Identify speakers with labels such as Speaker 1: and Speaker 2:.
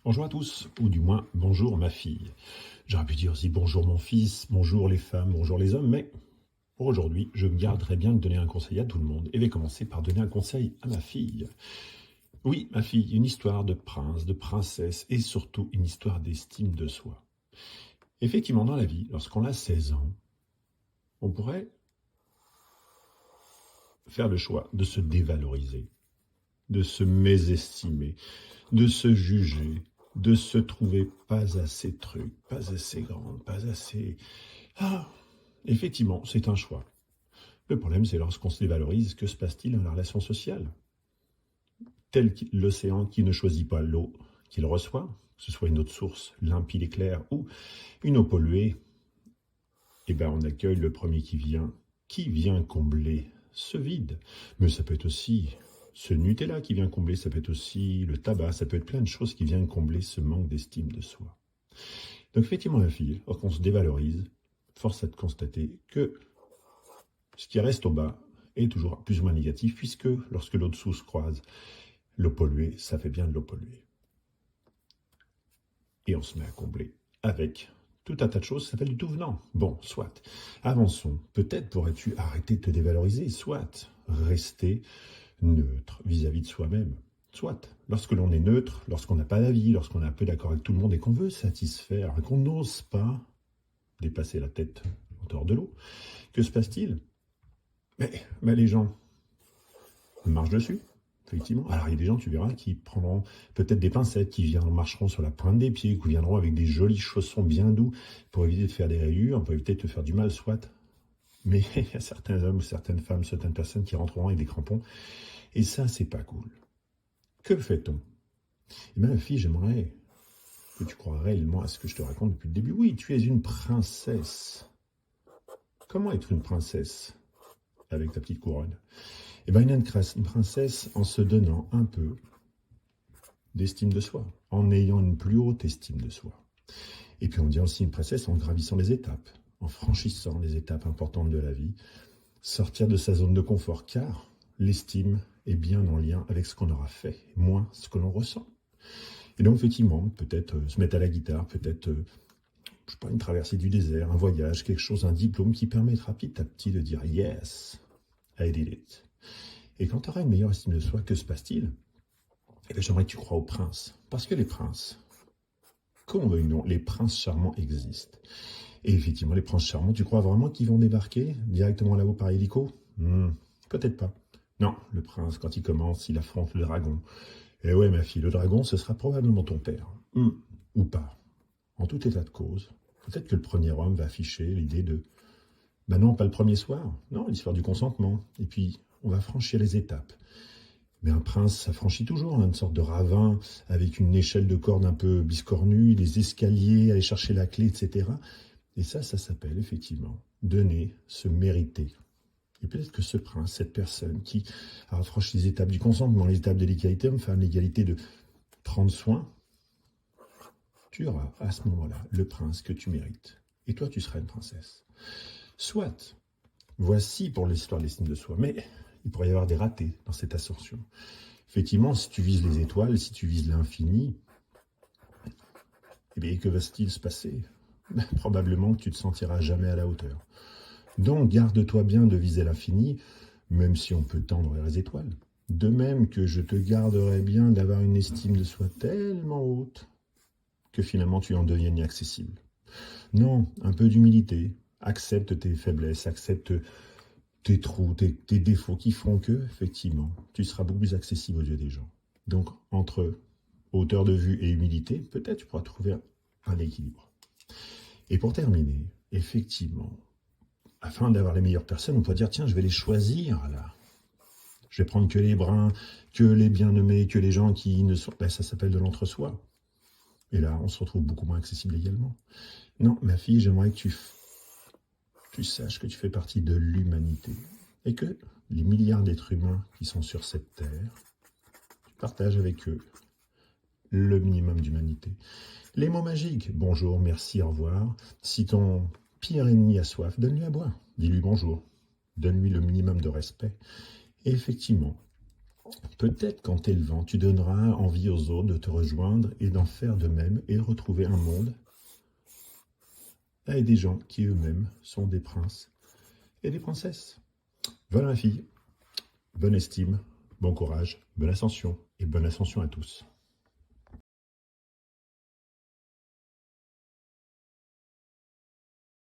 Speaker 1: Bonjour à tous, ou du moins bonjour ma fille. J'aurais pu dire aussi bonjour mon fils, bonjour les femmes, bonjour les hommes, mais pour aujourd'hui, je me garderai bien de donner un conseil à tout le monde et vais commencer par donner un conseil à ma fille. Oui, ma fille, une histoire de prince, de princesse et surtout une histoire d'estime de soi. Effectivement, dans la vie, lorsqu'on a 16 ans, on pourrait faire le choix de se dévaloriser, de se mésestimer, de se juger, de se trouver pas assez truc, pas assez grande, pas assez... Ah, effectivement, c'est un choix. Le problème, c'est lorsqu'on se dévalorise, que se passe-t-il dans la relation sociale? Tel l'océan qui ne choisit pas l'eau qu'il reçoit, que ce soit une eau de source limpide et claire ou une eau polluée, eh ben on accueille le premier qui vient combler ce vide. Mais ça peut être aussi ce Nutella qui vient combler, ça peut être aussi le tabac, ça peut être plein de choses qui viennent combler ce manque d'estime de soi. Donc effectivement, la fille, lorsqu'on se dévalorise, force est de constater que ce qui reste au bas est toujours plus ou moins négatif, puisque lorsque l'eau de source croise l'eau polluée, ça fait bien de l'eau polluée. Et on se met à combler avec tout un tas de choses, ça s'appelle du tout venant. Bon, soit. Avançons. Peut-être pourrais-tu arrêter de te dévaloriser, soit rester neutre vis-à-vis de soi-même. Soit, lorsque l'on est neutre, lorsqu'on n'a pas d'avis, lorsqu'on est un peu d'accord avec tout le monde et qu'on veut satisfaire, et qu'on n'ose pas dépasser la tête en dehors de l'eau, que se passe-t-il? Mais les gens marchent dessus, effectivement. Alors il y a des gens, tu verras, qui prendront peut-être des pincettes, qui marcheront sur la pointe des pieds, qui viendront avec des jolis chaussons bien doux pour éviter de faire des rayures, pour éviter de te faire du mal, soit. Mais il y a certains hommes, certaines femmes, certaines personnes qui rentreront avec des crampons. Et ça, c'est pas cool. Que fait-on? Eh bien, ma fille, j'aimerais que tu crois réellement à ce que je te raconte depuis le début. Oui, tu es une princesse. Comment être une princesse avec ta petite couronne? Eh bien, une princesse en se donnant un peu d'estime de soi, en ayant une plus haute estime de soi. Et puis on dit aussi une princesse en gravissant les étapes, en franchissant les étapes importantes de la vie, sortir de sa zone de confort, car l'estime est bien en lien avec ce qu'on aura fait, moins ce que l'on ressent. Et donc effectivement, peut-être se mettre à la guitare, peut-être je sais pas, une traversée du désert, un voyage, quelque chose, un diplôme qui permettra petit à petit de dire « Yes, I did it ». Et quand tu auras une meilleure estime de soi, que se passe-t-il? Eh bien, j'aimerais que tu crois aux princes. Parce que les princes, comment veuille non, les princes charmants existent. Et effectivement, les princes charmants, tu crois vraiment qu'ils vont débarquer directement là-haut par hélico? Peut-être pas. Non, le prince, quand il commence, il affronte le dragon. Et ouais, ma fille, le dragon, ce sera probablement ton père. Ou pas. En tout état de cause, peut-être que le premier homme va afficher l'idée de... Ben non, pas le premier soir. Non, l'histoire du consentement. Et puis, on va franchir les étapes. Mais un prince, ça franchit toujours, une sorte de ravin, avec une échelle de corde un peu biscornue, des escaliers, aller chercher la clé, etc. Et ça s'appelle effectivement donner, se mériter. Et peut-être que ce prince, cette personne qui a franchi les étapes du consentement, les étapes de l'égalité homme-femme, l'égalité de prendre soin, tu auras à ce moment-là le prince que tu mérites. Et toi, tu seras une princesse. Soit, voici pour l'histoire de l'estime de soi, mais il pourrait y avoir des ratés dans cette ascension. Effectivement, si tu vises les étoiles, si tu vises l'infini, eh bien, que va-t-il se passer? Probablement que tu ne te sentiras jamais à la hauteur. Donc, garde-toi bien de viser l'infini, même si on peut tendre vers les étoiles. De même que je te garderai bien d'avoir une estime de soi tellement haute que finalement tu en deviennes inaccessible. Non, un peu d'humilité. Accepte tes faiblesses, accepte tes trous, tes défauts qui feront que, effectivement, tu seras beaucoup plus accessible aux yeux des gens. Donc, entre hauteur de vue et humilité, peut-être tu pourras trouver un équilibre. Et pour terminer, effectivement, afin d'avoir les meilleures personnes, on pourrait dire, tiens, je vais les choisir, là. Je vais prendre que les bruns, que les bien-nommés, que les gens qui ne sont... Ben, ça s'appelle de l'entre-soi. Et là, on se retrouve beaucoup moins accessible également. Non, ma fille, j'aimerais que tu saches que tu fais partie de l'humanité. Et que les milliards d'êtres humains qui sont sur cette terre, tu partages avec eux le minimum d'humanité. Les mots magiques, bonjour, merci, au revoir. Si ton pire ennemi a soif, donne-lui à boire. Dis-lui bonjour. Donne-lui le minimum de respect. Et effectivement, Peut-être qu'en t'élevant, tu donneras envie aux autres de te rejoindre et d'en faire de même et de retrouver un monde avec des gens qui eux-mêmes sont des princes et des princesses. Voilà ma fille, bonne estime, bon courage, bonne ascension et bonne ascension à tous.